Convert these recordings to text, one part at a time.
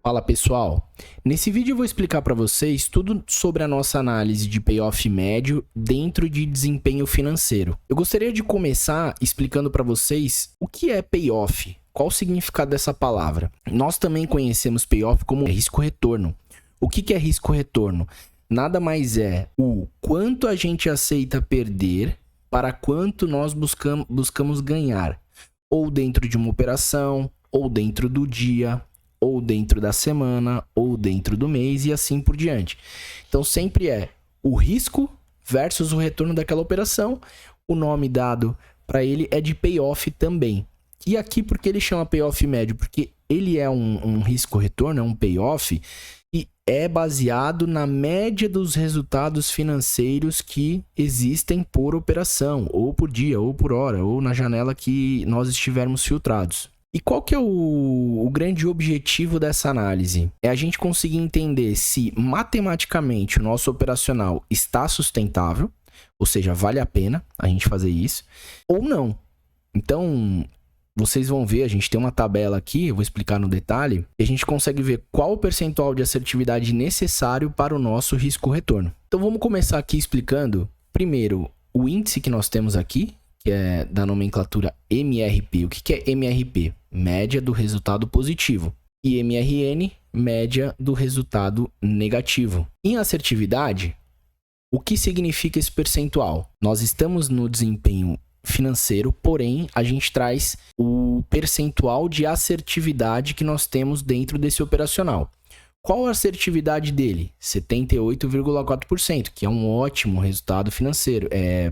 Fala pessoal, nesse vídeo eu vou explicar para vocês tudo sobre a nossa análise de payoff médio dentro de desempenho financeiro. Eu gostaria de começar explicando para vocês o que é payoff, qual o significado dessa palavra. Nós também conhecemos payoff como risco-retorno. O que é risco-retorno? Nada mais é o quanto a gente aceita perder para quanto nós buscamos ganhar, ou dentro de uma operação, ou dentro do dia, ou dentro da semana, ou dentro do mês e assim por diante. Então sempre é o risco versus o retorno daquela operação. O nome dado para ele é de payoff também. E aqui por que ele chama payoff médio? Porque ele é um risco-retorno, é um payoff e é baseado na média dos resultados financeiros que existem por operação, ou por dia, ou por hora, ou na janela que nós estivermos filtrados. E qual que é o grande objetivo dessa análise? É a gente conseguir entender se matematicamente o nosso operacional está sustentável, ou seja, vale a pena a gente fazer isso, ou não. Então, vocês vão ver, a gente tem uma tabela aqui, eu vou explicar no detalhe, e a gente consegue ver qual o percentual de assertividade necessário para o nosso risco-retorno. Então, vamos começar aqui explicando, primeiro, o índice que nós temos aqui, que é da nomenclatura MRP. O que é MRP? Média do resultado positivo. E MRN, média do resultado negativo. Em assertividade, o que significa esse percentual? Nós estamos no desempenho financeiro, porém, a gente traz o percentual de assertividade que nós temos dentro desse operacional. Qual a assertividade dele? 78,4%, que é um ótimo resultado financeiro,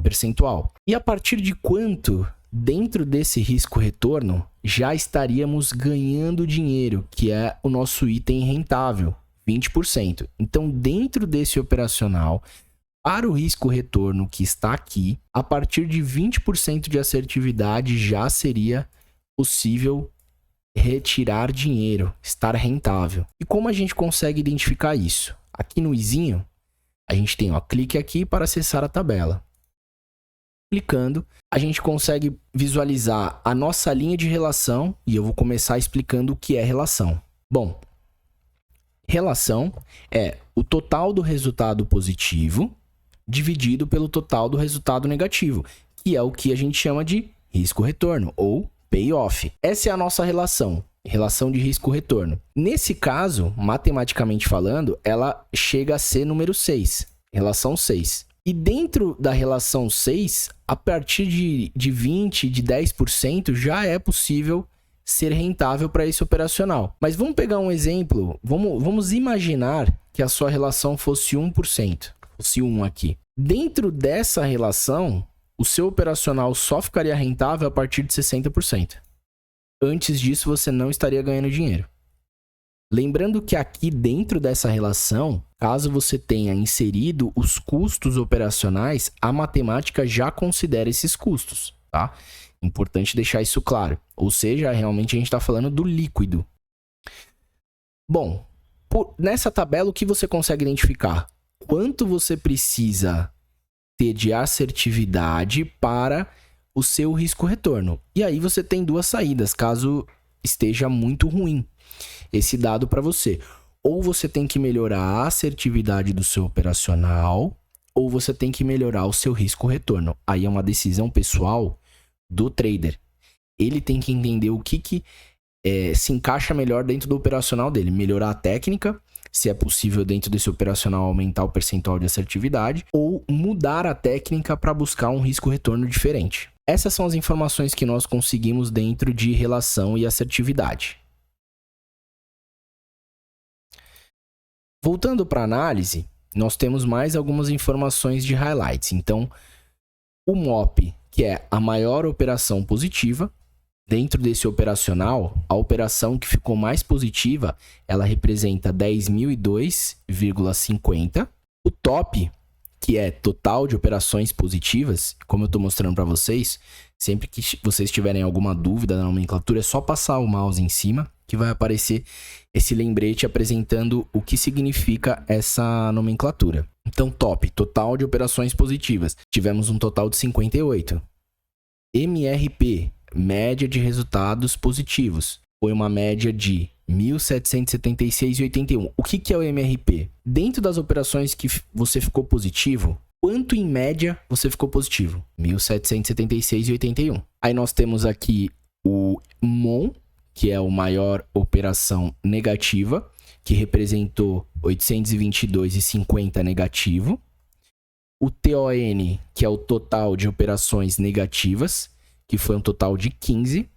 percentual. E a partir de quanto, dentro desse risco-retorno, já estaríamos ganhando dinheiro, que é o nosso item rentável, 20%. Então, dentro desse operacional, para o risco-retorno que está aqui, a partir de 20% de assertividade já seria possível retirar dinheiro, estar rentável. E como a gente consegue identificar isso? Aqui no izinho, a gente tem, clique aqui para acessar a tabela. Clicando, a gente consegue visualizar a nossa linha de relação e eu vou começar explicando o que é relação. Bom, relação é o total do resultado positivo dividido pelo total do resultado negativo, que é o que a gente chama de risco-retorno ou payoff. Essa é a nossa relação de risco-retorno. Nesse caso, matematicamente falando, ela chega a ser número 6, relação 6. E dentro da relação 6, a partir de 20%, de 10%, já é possível ser rentável para esse operacional. Mas vamos pegar um exemplo, vamos imaginar que a sua relação fosse 1%, fosse 1 aqui. Dentro dessa relação, o seu operacional só ficaria rentável a partir de 60%. Antes disso, você não estaria ganhando dinheiro. Lembrando que aqui dentro dessa relação, caso você tenha inserido os custos operacionais, a matemática já considera esses custos, tá? Importante deixar isso claro. Ou seja, realmente a gente está falando do líquido. Bom, nessa tabela, o que você consegue identificar? Quanto você precisa ter de assertividade para o seu risco-retorno. E aí você tem duas saídas, caso esteja muito ruim esse dado para você. Ou você tem que melhorar a assertividade do seu operacional, ou você tem que melhorar o seu risco-retorno. Aí é uma decisão pessoal do trader. Ele tem que entender o que se encaixa melhor dentro do operacional dele. Melhorar a técnica, se é possível dentro desse operacional aumentar o percentual de assertividade, ou mudar a técnica para buscar um risco-retorno diferente. Essas são as informações que nós conseguimos dentro de relação e assertividade. Voltando para a análise, nós temos mais algumas informações de highlights. Então, o MOP, que é a maior operação positiva, dentro desse operacional, a operação que ficou mais positiva, ela representa 10.002,50. O top, que é total de operações positivas, como eu estou mostrando para vocês, sempre que vocês tiverem alguma dúvida na nomenclatura, é só passar o mouse em cima, que vai aparecer esse lembrete apresentando o que significa essa nomenclatura. Então, top, total de operações positivas. Tivemos um total de 58. MRP, média de resultados positivos. Foi uma média de 1.776,81. O que é o MRP? Dentro das operações que você ficou positivo, quanto em média você ficou positivo? 1.776,81. Aí nós temos aqui o MON, que é a maior operação negativa, que representou 822,50 negativo. O TON, que é o total de operações negativas, que foi um total de 15.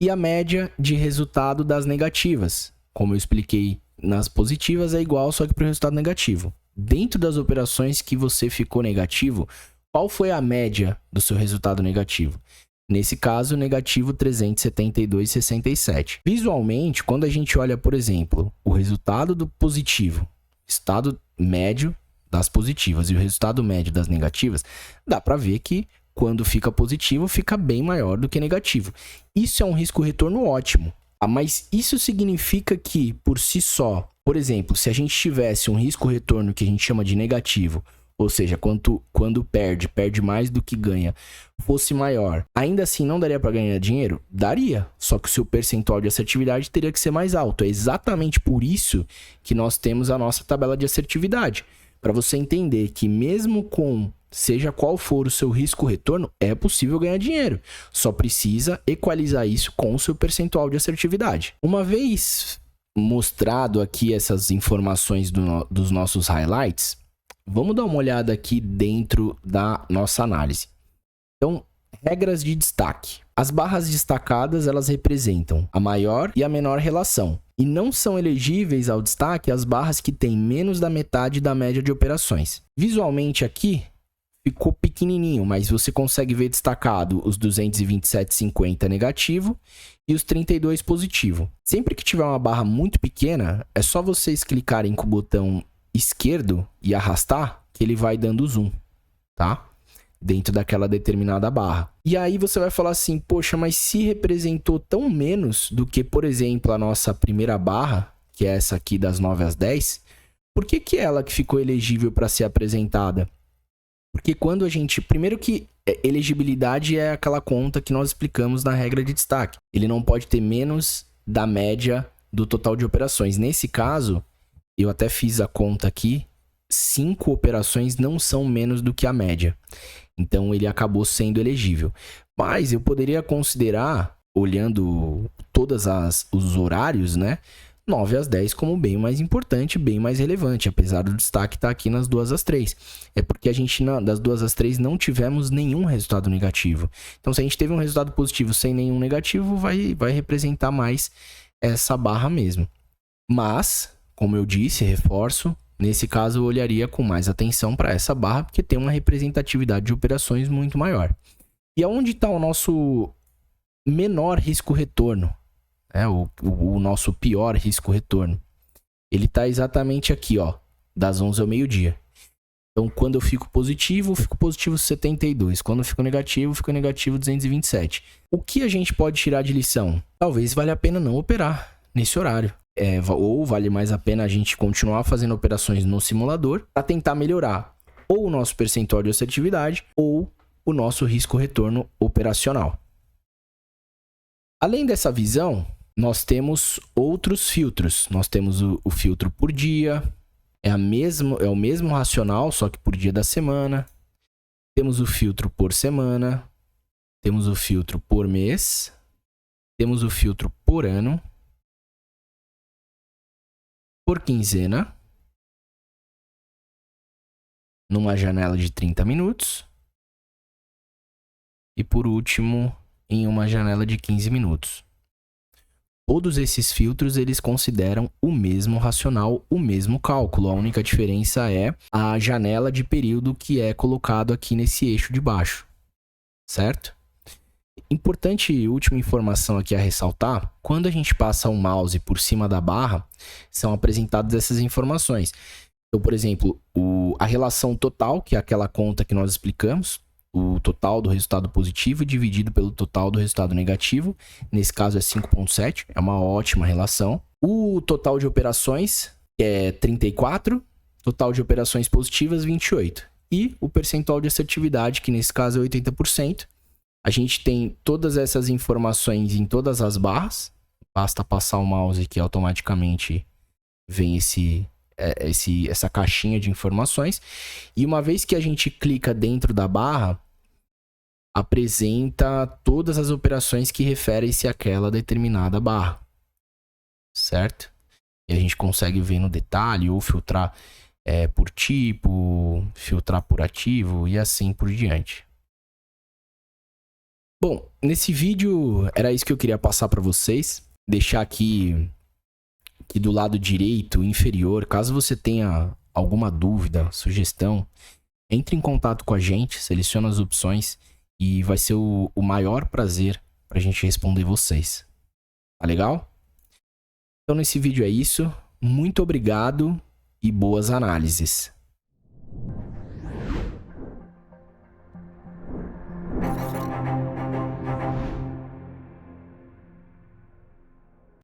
E a média de resultado das negativas. Como eu expliquei, nas positivas é igual, só que para o resultado negativo. Dentro das operações que você ficou negativo, qual foi a média do seu resultado negativo? Nesse caso, negativo 372,67. Visualmente, quando a gente olha, por exemplo, o resultado do positivo, estado médio das positivas e o resultado médio das negativas, dá para ver que quando fica positivo, fica bem maior do que negativo. Isso é um risco-retorno ótimo. Mas isso significa que, por si só, por exemplo, se a gente tivesse um risco-retorno que a gente chama de negativo, ou seja, quando perde mais do que ganha, fosse maior, ainda assim não daria para ganhar dinheiro? Daria, só que o seu percentual de assertividade teria que ser mais alto. É exatamente por isso que nós temos a nossa tabela de assertividade. Para você entender que mesmo com seja qual for o seu risco-retorno, é possível ganhar dinheiro. Só precisa equalizar isso com o seu percentual de assertividade. Uma vez mostrado aqui essas informações dos nossos highlights, vamos dar uma olhada aqui dentro da nossa análise. Então, regras de destaque. As barras destacadas, elas representam a maior e a menor relação. E não são elegíveis ao destaque as barras que têm menos da metade da média de operações. Visualmente aqui, ficou pequenininho, mas você consegue ver destacado os 227,50 negativo e os 32 positivo. Sempre que tiver uma barra muito pequena, é só vocês clicarem com o botão esquerdo e arrastar, que ele vai dando zoom, tá? Dentro daquela determinada barra. E aí você vai falar assim, poxa, mas se representou tão menos do que, por exemplo, a nossa primeira barra, que é essa aqui das 9 às 10, por que ela que ficou elegível para ser apresentada? Porque quando a gente... Primeiro que elegibilidade é aquela conta que nós explicamos na regra de destaque. Ele não pode ter menos da média do total de operações. Nesse caso, eu até fiz a conta aqui, 5 operações não são menos do que a média. Então, ele acabou sendo elegível. Mas eu poderia considerar, olhando todos os horários, né? 9 às 10 como bem mais importante, bem mais relevante, apesar do destaque estar aqui nas 2 às 3. É porque a gente, das 2 às 3, não tivemos nenhum resultado negativo. Então, se a gente teve um resultado positivo sem nenhum negativo, vai representar mais essa barra mesmo. Mas, como eu disse, reforço, nesse caso eu olharia com mais atenção para essa barra, porque tem uma representatividade de operações muito maior. E aonde está o nosso menor risco-retorno? O nosso pior risco-retorno. Ele está exatamente aqui, ó, das 11 ao meio-dia. Então, quando eu fico positivo 72. Quando eu fico negativo 227. O que a gente pode tirar de lição? Talvez valha a pena não operar nesse horário. Ou vale mais a pena a gente continuar fazendo operações no simulador para tentar melhorar ou o nosso percentual de assertividade ou o nosso risco-retorno operacional. Além dessa visão, nós temos outros filtros. Nós temos o filtro por dia, é o mesmo racional, só que por dia da semana. Temos o filtro por semana, temos o filtro por mês, temos o filtro por ano, por quinzena, numa janela de 30 minutos e, por último, em uma janela de 15 minutos. Todos esses filtros, eles consideram o mesmo racional, o mesmo cálculo. A única diferença é a janela de período que é colocado aqui nesse eixo de baixo, certo? Importante, última informação aqui a ressaltar, quando a gente passa o mouse por cima da barra, são apresentadas essas informações. Então, por exemplo, a relação total, que é aquela conta que nós explicamos, o total do resultado positivo dividido pelo total do resultado negativo. Nesse caso é 5,7, é uma ótima relação. O total de operações é 34, total de operações positivas 28. E o percentual de assertividade, que nesse caso é 80%. A gente tem todas essas informações em todas as barras, Basta passar o mouse que automaticamente vem essa caixinha de informações. E uma vez que a gente clica dentro da barra, apresenta todas as operações que referem-se àquela determinada barra, certo? E a gente consegue ver no detalhe ou filtrar por tipo, filtrar por ativo e assim por diante. Bom, nesse vídeo era isso que eu queria passar para vocês. Deixar aqui do lado direito inferior, caso você tenha alguma dúvida, sugestão, entre em contato com a gente, seleciona as opções e vai ser o maior prazer para a gente responder vocês. Tá legal? Então nesse vídeo é isso. Muito obrigado e boas análises.